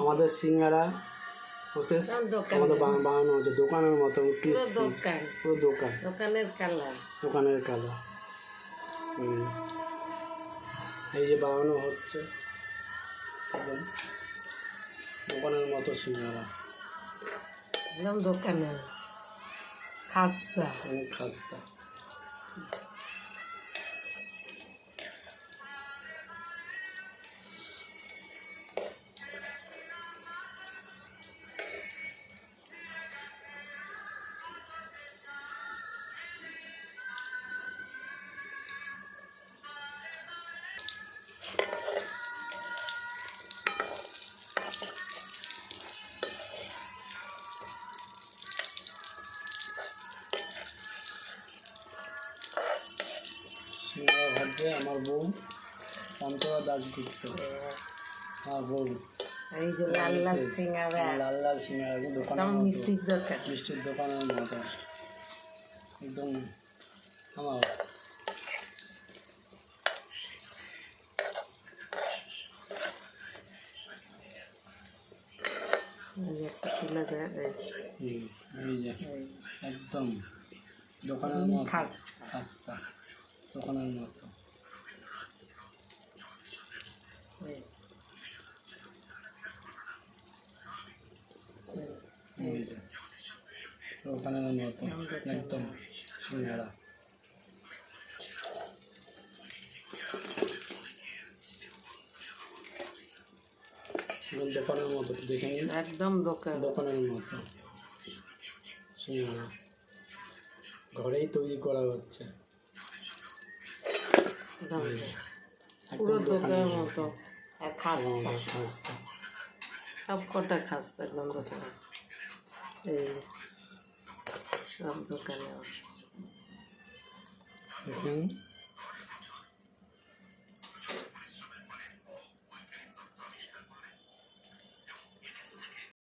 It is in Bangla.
আমাদের সিঙ্গারা প্রসেস আমাদের বানানো হচ্ছে দোকানের মতো, পুরো দোকানের কালার। এই যে বানানো হচ্ছে দোকানের মতো সিঙ্গারা, একদম দোকানের খাস্তা। সিঙ্গারা ভাজছে আমার বউ, অন্তরা দাস গুপ্ত, আমার বউ। এই যে লাল লাল সিঙ্গারা দোকানের মিষ্টির দোকানের মতো একদম আমার। এই যে একদম দোকানের মতো খাস্তা, দোকানের মতো। দোকানের মতো একদম সিঙ্গারা। দোকানের মতো দেখে নিন, একদম দোকানের মতো সিঙ্গারা ঘরেই তৈরি করা হচ্ছে, পুরো দোকানের মতো। খাস্তা সব কটা খাস্তা একদম দোকানে, এই সব দোকানে দেখেন।